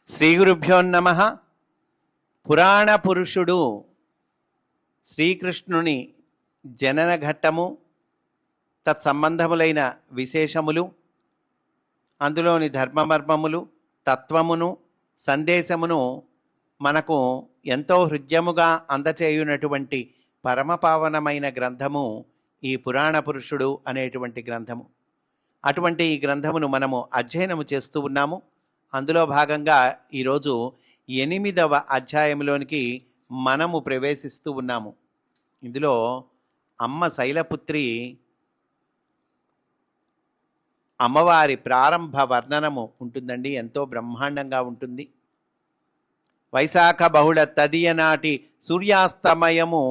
శ్రీ గురుభ్యో నమః. పురాణ పురుషుడు శ్రీకృష్ణుని జనన ఘట్టము, తత్సంబంధములైన విశేషములు, అందులోని ధర్మమర్మములు, తత్వమును, సందేశమును మనకు ఎంతో హృద్యముగా అందచేయునటువంటి పరమపావనమైన గ్రంథము ఈ పురాణ పురుషుడు అనేటువంటి గ్రంథము. అటువంటి ఈ గ్రంథమును మనము అధ్యయనము చేస్తూ ఉన్నాము. అందులో భాగంగా ఈరోజు 8వ అధ్యాయంలోనికి మనము ప్రవేశిస్తూ ఉన్నాము. ఇందులో అమ్మ శైలపుత్రి అమ్మవారి ప్రారంభ వర్ణనము ఉంటుందండి. ఎంతో బ్రహ్మాండంగా ఉంటుంది. వైశాఖ బహుళ తదియ నాటి సూర్యాస్తమయము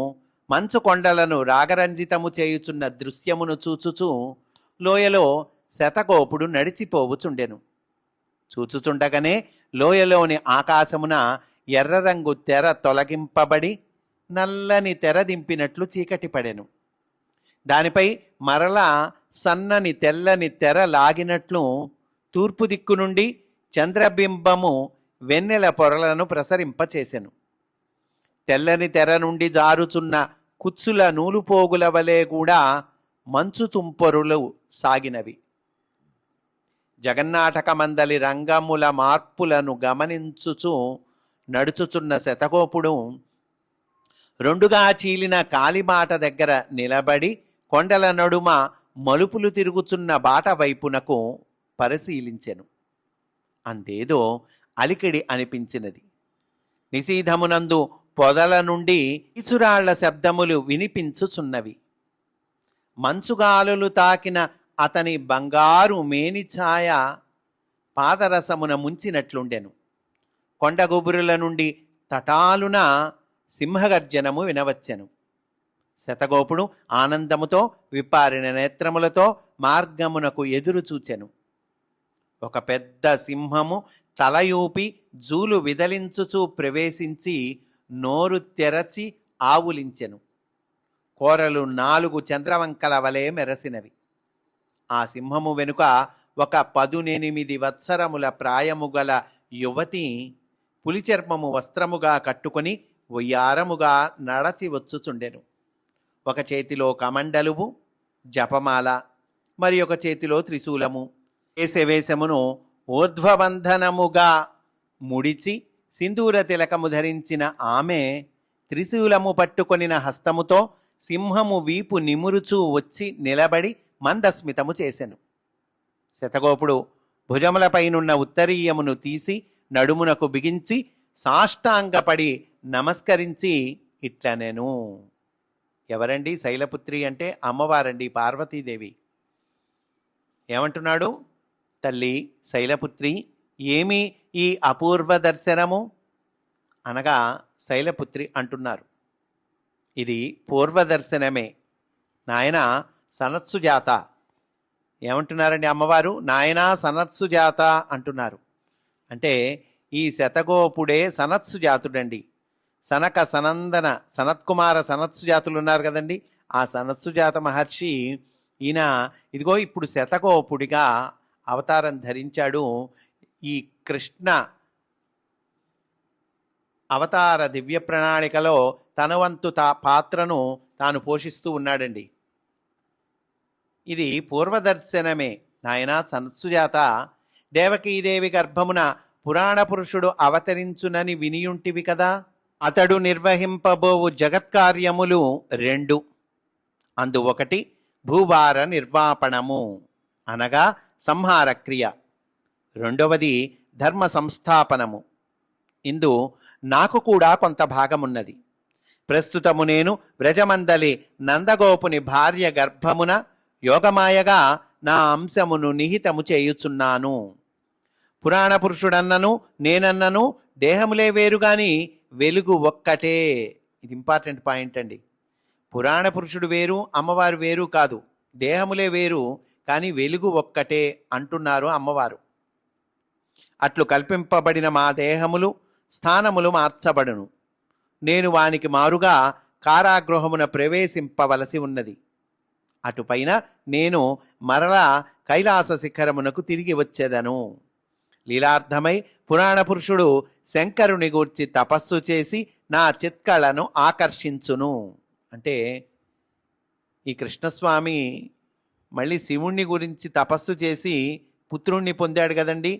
మంచు కొండలను రాగరంజితము చేయుచున్న దృశ్యమును చూచుచూ లోయలో శతకోపుడు నడిచిపోవుచుండెను. చూచుచుండగానే లోయలోని ఆకాశమున ఎర్రరంగు తెర తొలగింపబడి నల్లని తెర దింపినట్లు చీకటి పడెను. దానిపై మరలా సన్నని తెల్లని తెర లాగినట్లు తూర్పు దిక్కు నుండి చంద్రబింబము వెన్నెల పొరలను ప్రసరింపచేసెను. తెల్లని తెర నుండి జారుచున్న కుచ్చుల నూలుపోగుల వలె కూడా మంచు తుంపరులు సాగినవి. జగన్నాటకమందలి రంగముల మార్పులను గమనించుచు నడుచుచున్న శతకోపుడు రెండుగా చీలిన కాలిబాట దగ్గర నిలబడి కొండల నడుమ మలుపులు తిరుగుచున్న బాట వైపునకు పరిశీలించెను. అంతేదో అలికిడి అనిపించినది. నిశీధమునందు పొదల నుండి ఇచురాళ్ల శబ్దములు వినిపించుచున్నవి. మంచుగాలులు తాకిన అతని బంగారు మేనిఛాయ పాదరసమున ముంచినట్లుండెను. కొండగుబురుల నుండి తటాలున సింహగర్జనము వినవచ్చెను. శతగోపుడు ఆనందముతో విప్పారిన నేత్రములతో మార్గమునకు ఎదురు చూచెను. ఒక పెద్ద సింహము తలయూపి జూలు విదలించుచూ ప్రవేశించి నోరు తెరచి ఆవులించెను. కోరలు 4 చంద్రవంకల వలె మెరసినవి. ఆ సింహము వెనుక ఒక 18 వత్సరముల ప్రాయము గల యువతి పులిచర్మము వస్త్రముగా కట్టుకొని ఒయ్యారముగా నడచి వచ్చుచుండెను. ఒక చేతిలో కమండలువు, జపమాల, మరి ఒక చేతిలో త్రిశూలము. వేసమును ఊర్ధ్వబంధనముగా ముడిచి సింధూర తిలకము ధరించిన ఆమె త్రిశూలము పట్టుకొనిన హస్తముతో సింహము వీపు నిమురుచూ వచ్చి నిలబడి మందస్మితము చేసెను. శతగోపుడు భుజములపైనున్న ఉత్తరీయమును తీసి నడుమునకు బిగించి సాష్టాంగపడి నమస్కరించి ఇట్లనెను. ఎవరండి శైలపుత్రి అంటే? అమ్మవారండి, పార్వతీదేవి. ఏమంటున్నాడు? తల్లి శైలపుత్రి, ఏమి ఈ అపూర్వ దర్శనము అనగా శైలపుత్రి అంటున్నారు. ఇది పూర్వదర్శనమే. నాయన సనత్సుజాత. ఏమంటున్నారండి అమ్మవారు? నాయన సనత్సుజాత అంటున్నారు. అంటే ఈ శతగోపుడే సనత్సుజాతుడండి. సనక సనందన సనత్కుమార సనత్సుజాతులు ఉన్నారు కదండి. ఆ సనత్సుజాత మహర్షి ఈయన ఇదిగో ఇప్పుడు శతగోపుడిగా అవతారం ధరించాడు. ఈ కృష్ణ అవతార దివ్య ప్రణాళికలో తన వంతు పాత్రను తాను పోషిస్తూ ఉన్నాడండి. ఇది పూర్వదర్శనమే. నాయన సనత్సుజాత, దేవకీదేవి గర్భమున పురాణ పురుషుడు అవతరించునని వినియుంటివి కదా. అతడు నిర్వహింపబోవు జగత్కార్యములు 2. అందు ఒకటి భూభార నిర్వాపణము అనగా సంహార క్రియ. రెండవది ధర్మ సంస్థాపనము. ఇందు నాకు కూడా కొంత భాగమున్నది. ప్రస్తుతము నేను వ్రజమందలి నందగోపుని భార్య గర్భమున యోగమాయగా నా అంశమును నిహితము చేయుచున్నాను. పురాణ పురుషుడన్నను నేనన్నను దేహములే వేరు గాని వెలుగు ఒక్కటే. ఇది ఇంపార్టెంట్ పాయింట్ అండి. పురాణ పురుషుడు వేరు, అమ్మవారు వేరు కాదు. దేహములే వేరు కానీ వెలుగు ఒక్కటే అంటున్నారు అమ్మవారు. అట్లు కల్పింపబడిన మా దేహములు స్థానములు మార్చబడును. నేను వానికి మారుగా కారాగృహమున ప్రవేశింపవలసి ఉన్నది. అటుపైన నేను మరలా కైలాస శిఖరమునకు తిరిగి వచ్చేదను. లీలార్థమై పురాణ పురుషుడు శంకరుని గూర్చి తపస్సు చేసి నా చిత్కళను ఆకర్షించును. అంటే ఈ కృష్ణస్వామి మళ్ళీ శివుణ్ణి గురించి తపస్సు చేసి పుత్రుణ్ణి పొందాడు కదండి,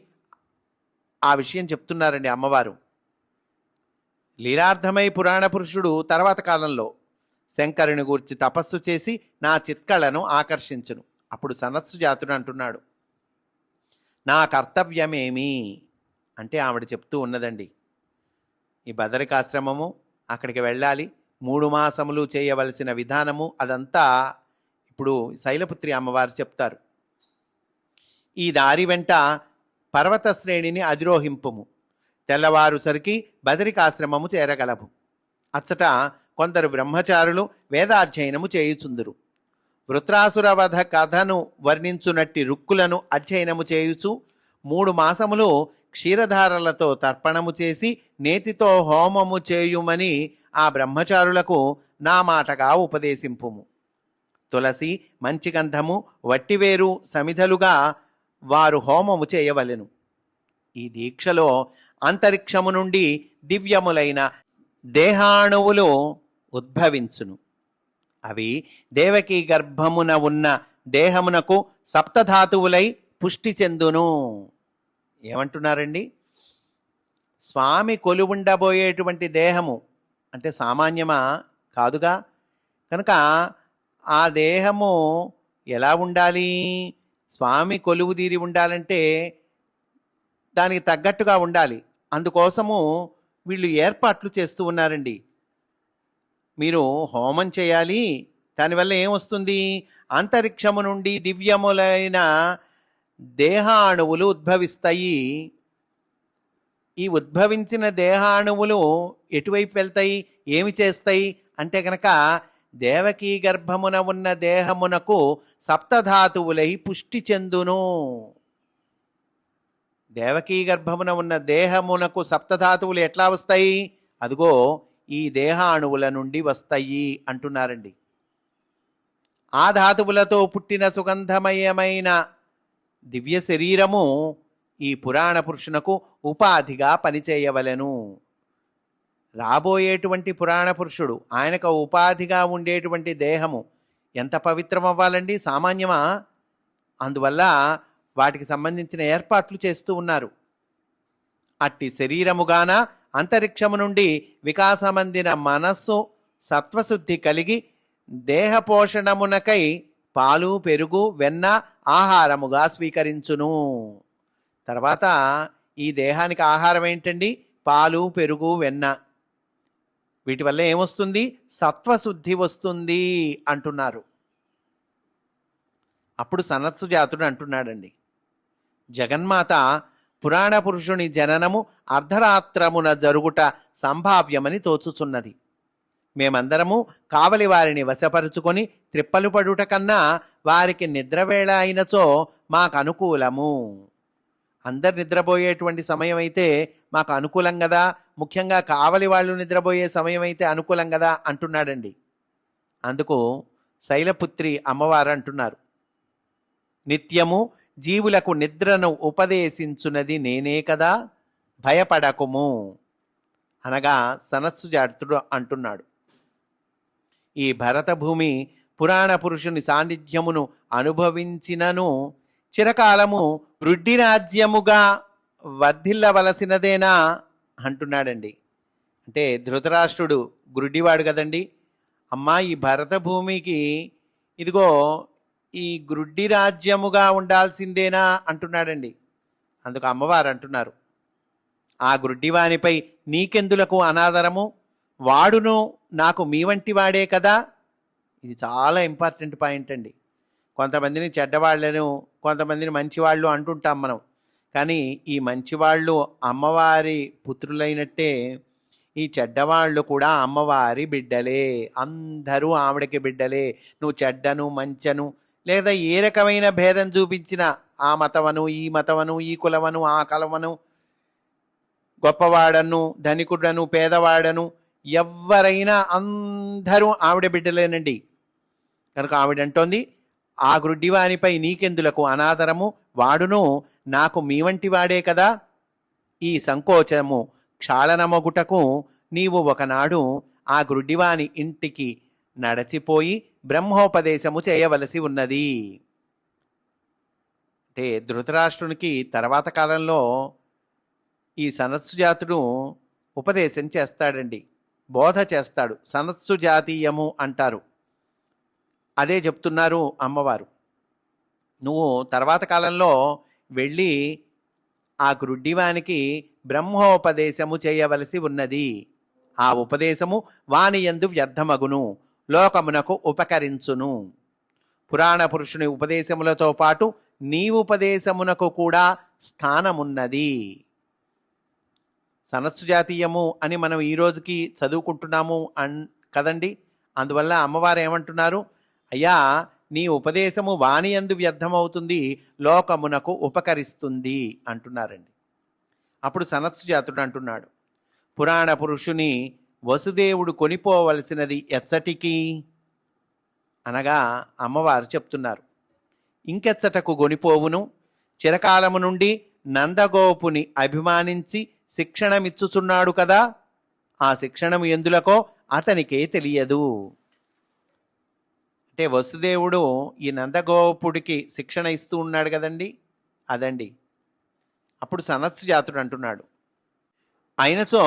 ఆ విషయం చెప్తున్నారండి అమ్మవారు. లీలార్థమై పురాణ పురుషుడు తర్వాత కాలంలో శంకరుని గూర్చి తపస్సు చేసి నా చిత్కళను ఆకర్షించును. అప్పుడు సనత్సు జాతుడు అంటున్నాడు, నా కర్తవ్యమేమి అంటే ఆవిడ చెప్తూ ఉన్నదండి, ఈ బదరికాశ్రమము, అక్కడికి వెళ్ళాలి, 3 మాసములు చేయవలసిన విధానము, అదంతా ఇప్పుడు శైలపుత్రి అమ్మవారు చెప్తారు. ఈ దారి వెంట పర్వత శ్రేణిని అధిరోహింపుము, తెల్లవారుసరికి బదరికాశ్రమము చేరగలము. అచ్చట కొందరు బ్రహ్మచారులు వేదాధ్యయనము చేయుచుందురు. వృత్రాసుర వధ కథను వర్ణించునట్టి రుక్కులను అధ్యయనము చేయుచు 3 మాసములు క్షీరధారలతో తర్పణము చేసి నేతితో హోమము చేయుమని ఆ బ్రహ్మచారులకు నా మాటగా ఉపదేశింపుము. తులసి, మంచి గంధము, వట్టివేరు సమిధలుగా వారు హోమము చేయవలెను. ఈ దీక్షలో అంతరిక్షము నుండి దివ్యములైన దేహాణువులు ఉద్భవించును. అవి దేవకీ గర్భమున ఉన్న దేహమునకు సప్తధాతువులై పుష్టి చెందును. ఏమంటున్నారండి? స్వామి కొలువుండబోయేటువంటి దేహము అంటే సామాన్యమా కాదుగా. కనుక ఆ దేహము ఎలా ఉండాలి? స్వామి కొలువు తీరి ఉండాలంటే దానికి తగ్గట్టుగా ఉండాలి. అందుకోసము వీళ్ళు ఏర్పాట్లు చేస్తూ ఉన్నారండి. మీరు హోమం చేయాలి, దానివల్ల ఏమొస్తుంది? అంతరిక్షము నుండి దివ్యములైన దేహాణువులు ఉద్భవిస్తాయి. ఈ ఉద్భవించిన దేహాణువులు ఎటువైపు వెళ్తాయి, ఏమి చేస్తాయి అంటే కనుక దేవకీ గర్భమున ఉన్న దేహమునకు సప్తధాతువులై పుష్టి చెందును. దేవకీ గర్భమున ఉన్న దేహమునకు సప్తధాతువులు ఎట్లా వస్తాయి? అదిగో ఈ దేహాణువుల నుండి వస్తాయి అంటున్నారండి. ఆ ధాతువులతో పుట్టిన సుగంధమయమైన దివ్య శరీరము ఈ పురాణ పురుషునకు ఉపాధిగా పనిచేయవలెను. రాబోయేటువంటి పురాణ పురుషుడు, ఆయనకు ఉపాధిగా ఉండేటువంటి దేహము ఎంత పవిత్రం అవ్వాలండి, సామాన్యమా? అందువల్ల వాటికి సంబంధించిన ఏర్పాట్లు చేస్తూ ఉన్నారు. అట్టి శరీరముగాన అంతరిక్షము నుండి వికాసమందిన మనస్సు సత్వశుద్ధి కలిగి దేహపోషణమునకై పాలు, పెరుగు, వెన్న ఆహారముగా స్వీకరించును. తర్వాత ఈ దేహానికి ఆహారం ఏంటండి? పాలు, పెరుగు, వెన్న. వీటి వల్ల ఏమొస్తుంది? సత్వశుద్ధి వస్తుంది అంటున్నారు. అప్పుడు సనత్సు జాతుడు అంటున్నాడండి, జగన్మాత పురాణ పురుషుని జననము అర్ధరాత్రమున జరుగుట సంభావ్యమని తోచుచున్నది. మేమందరము కావలి వారిని వశపరుచుకొని త్రిప్పలు పడుట కన్నా వారికి నిద్రవేళ అయినచో మాకు అనుకూలము. అందరు నిద్రపోయేటువంటి సమయం అయితే మాకు అనుకూలం కదా, ముఖ్యంగా కావలి వాళ్ళు నిద్రపోయే సమయం అయితే అనుకూలం కదా అంటున్నాడండి. అందుకు శైలపుత్రి అమ్మవారు అంటున్నారు, నిత్యము జీవులకు నిద్రను ఉపదేశించున్నది నేనే కదా, భయపడకుము అనగా సనత్సు జాతుడు అంటున్నాడు. ఈ భరతభూమి పురాణ పురుషుని సాన్నిధ్యమును అనుభవించినను చిరకాలము వృద్ధి రాజ్యముగా వర్ధిల్లవలసినదేనా అంటున్నాడండి. అంటే ధృతరాష్ట్రుడు గ్రుడ్డివాడు కదండి. అమ్మా, ఈ భరతభూమికి ఇదిగో ఈ గ్రుడ్డి రాజ్యముగా ఉండాల్సిందేనా అంటున్నాడండి. అందుకు అమ్మవారు అంటున్నారు, ఆ గ్రుడ్డివానిపై నీకెందులకు అనాదరము, వాడును నాకు మీ వంటి వాడే కదా. ఇది చాలా ఇంపార్టెంట్ పాయింట్ అండి. కొంతమందిని చెడ్డవాళ్లను, కొంతమందిని మంచివాళ్ళు అంటుంటాం మనం. కానీ ఈ మంచివాళ్ళు అమ్మవారి పుత్రులైనట్టే ఈ చెడ్డవాళ్ళు కూడా అమ్మవారి బిడ్డలే. అందరూ ఆవిడకి బిడ్డలే. నువ్వు చెడ్డను, మంచను, లేదా ఏ రకమైన భేదం చూపించిన ఆ మతవను, ఈ మతవను, ఈ కులవను, ఆ కలవను, గొప్పవాడను, ధనికుడను, పేదవాడను, ఎవరైనా అందరూ ఆవిడ బిడ్డలేనండి. కనుక ఆవిడంటోంది, ఆ గ్రుడ్డివానిపై నీకెందులకు అనాదరము, వాడును నాకు మీ వంటి వాడే కదా. ఈ సంకోచము క్షాళనమొగుటకు నీవు ఒకనాడు ఆ గ్రుడ్డివాని ఇంటికి నడచిపోయి బ్రహ్మోపదేశము చేయవలసి ఉన్నది. అంటే ధృతరాష్ట్రునికి తర్వాత కాలంలో ఈ సనత్సుజాతుడు ఉపదేశం చేస్తాడండి, బోధ చేస్తాడు. సనత్సు జాతీయము అంటారు. అదే చెప్తున్నారు అమ్మవారు. నువ్వు తర్వాత కాలంలో వెళ్ళి ఆ గ్రుడ్డివానికి బ్రహ్మోపదేశము చేయవలసి ఉన్నది. ఆ ఉపదేశము వాని యందు వ్యర్థమగును, లోకమునకు ఉపకరించును. పురాణ పురుషుని ఉపదేశములతో పాటు నీ ఉపదేశమునకు కూడా స్థానమున్నది. సనత్సు జాతీయము అని మనం ఈ రోజుకి చదువుకుంటున్నాము కదండి. అందువల్ల అమ్మవారు ఏమంటున్నారు, అయ్యా నీ ఉపదేశము వాని యందు వ్యర్థమవుతుంది, లోకమునకు ఉపకరిస్తుంది అంటున్నారండి. అప్పుడు సనత్సు జాతుడు అంటున్నాడు, పురాణ పురుషుని వసుదేవుడు కొనిపోవలసినది ఎచ్చటికి అనగా అమ్మవారు చెప్తున్నారు, ఇంకెచ్చటకు కొనిపోవును, చిరకాలము నుండి నందగోపుని అభిమానించి శిక్షణమిచ్చుచున్నాడు కదా, ఆ శిక్షణము ఎందులకో అతనికే తెలియదు. అంటే వసుదేవుడు ఈ నందగోపుడికి శిక్షణ ఇస్తూ ఉన్నాడు కదండి, అదండి. అప్పుడు సనత్సు జాతుడు అంటున్నాడు, అయినచో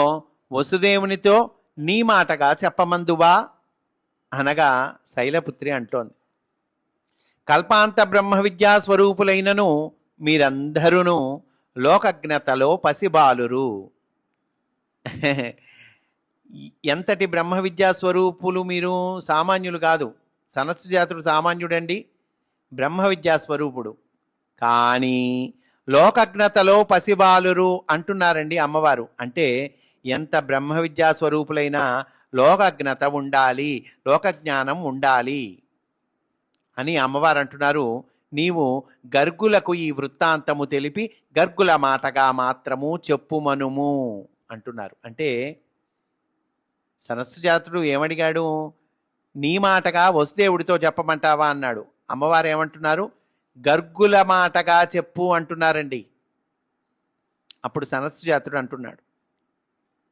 వసుదేవునితో నీ మాటగా చెప్పమందువా అనగా శైలపుత్రి అంటోంది, కల్పాంత బ్రహ్మ విద్యా స్వరూపులైనను మీరందరూ లోకజ్ఞతలో పసిబాలురు. ఎంతటి బ్రహ్మ విద్యా స్వరూపులు మీరు, సామాన్యులు కాదు. సనత్సు జాతుడు సామాన్యుడండి, బ్రహ్మ విద్యా స్వరూపుడు. కానీ లోకజ్ఞతలో పసిబాలురు అంటున్నారండి అమ్మవారు. అంటే ఎంత బ్రహ్మ విద్యా స్వరూపులైనా లోకజ్ఞత ఉండాలి, లోకజ్ఞానం ఉండాలి అని అమ్మవారు అంటున్నారు. నీవు గర్గులకు ఈ వృత్తాంతము తెలిపి గర్గుల మాటగా మాత్రము చెప్పుమనుము అంటున్నారు. అంటే సనత్సు జాతుడు ఏమడిగాడు, నీ మాటగా వసుదేవుడితో చెప్పమంటావా అన్నాడు. అమ్మవారు ఏమంటున్నారు, గర్గుల మాటగా చెప్పు అంటున్నారండి. అప్పుడు సనత్సు జాతుడు అంటున్నాడు,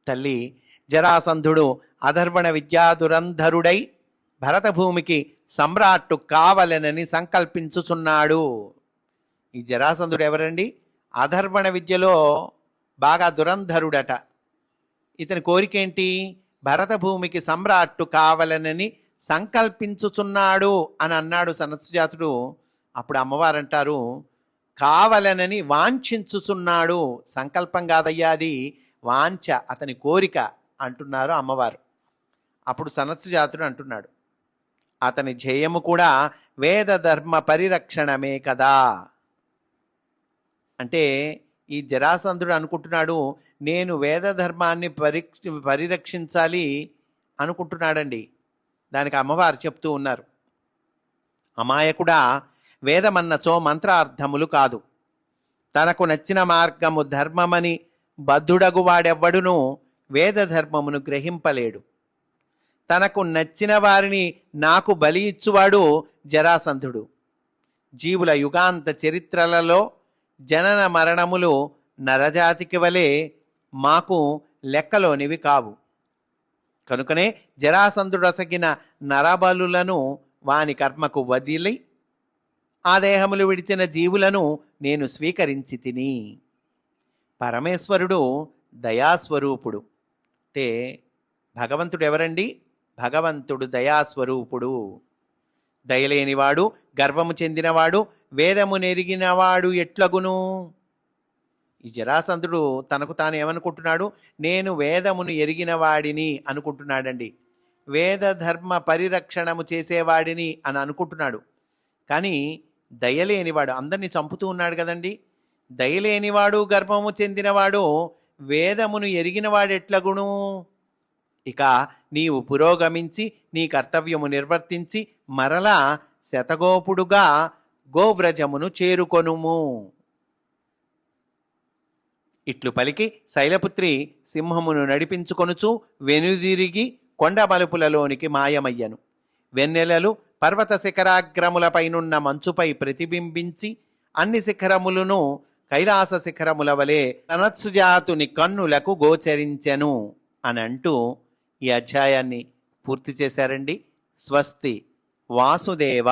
తల్లి జరాసంధుడు అధర్వణ విద్యాదురంధరుడై భరతభూమికి సమ్రాట్టు కావలనని సంకల్పించుచున్నాడు. ఈ జరాసంధుడు ఎవరండి, అధర్వణ విద్యలో బాగా దురంధరుడట. ఇతని కోరికేంటి, భరతభూమికి సమ్రాట్టు కావలనని సంకల్పించుచున్నాడు అని అన్నాడు సనత్సు జాతుడు. అప్పుడు అమ్మవారు అంటారు, కావలనని వాంఛించుచున్నాడు, సంకల్పం కాదయ్యా అది వాంఛ, అతని కోరిక అంటున్నారు అమ్మవారు. అప్పుడు సనత్సు జాతుడు అంటున్నాడు, అతని ధ్యేయము కూడా వేద ధర్మ పరిరక్షణమే కదా. అంటే ఈ జరాసంధుడు అనుకుంటున్నాడు, నేను వేద ధర్మాన్ని పరిరక్షించాలి అనుకుంటున్నాడండి. దానికి అమ్మవారు చెప్తూ ఉన్నారు, అమాయకుడా, వేదమన్నచో మంత్రార్థములు కాదు, తనకు నచ్చిన మార్గము ధర్మమని బద్ధుడగు వాడెవ్వడును వేద ధర్మమును గ్రహింపలేడు. తనకు నచ్చిన వారిని నాకు బలి ఇచ్చువాడు జరాసంధుడు. జీవుల యుగాంత చరిత్రలలో జనన మరణములు నరజాతికి వలె మాకు లెక్కలోనివి కావు. కనుకనే జరాసంధుడసగిన నరబలులను వాని కర్మకు వదిలి ఆ దేహములు విడిచిన జీవులను నేను స్వీకరించి తిని. పరమేశ్వరుడు దయాస్వరూపుడు. అంటే భగవంతుడు ఎవరండి, భగవంతుడు దయాస్వరూపుడు. దయలేనివాడు, గర్వము చెందినవాడు, వేదము నెరిగినవాడు ఎట్లగును. ఈ జరాసంధుడు తనకు తాను ఏమనుకుంటున్నాడు, నేను వేదమును ఎరిగిన వాడిని అనుకుంటున్నాడండి, వేద ధర్మ పరిరక్షణము చేసేవాడిని అని అనుకుంటున్నాడు. కానీ దయలేనివాడు, అందరినీ చంపుతూ ఉన్నాడు కదండి. దయలేనివాడు, గర్వము చెందినవాడు, వేదమును ఎరిగినవాడు ఎట్లగును. ఇక నీవు పురోగమించి నీ కర్తవ్యము నిర్వర్తించి మరలా శతగోపుడుగా గోవ్రజమును చేరుకొనుము. ఇట్లు పలికి శైలపుత్రి సింహమును నడిపించుకొనుచు వెనుదిరిగి కొండ మలుపులలోనికి మాయమయ్యను. వెన్నెలలు పర్వత శిఖరాగ్రములపైనున్న మంచుపై ప్రతిబింబించి అన్ని శిఖరములను కైలాస శిఖరముల వలె తనత్సుజాతుని కన్నులకు గోచరించెను అని అంటూ ఈ అధ్యాయాన్ని పూర్తి చేశారండి. స్వస్తి వాసుదేవ.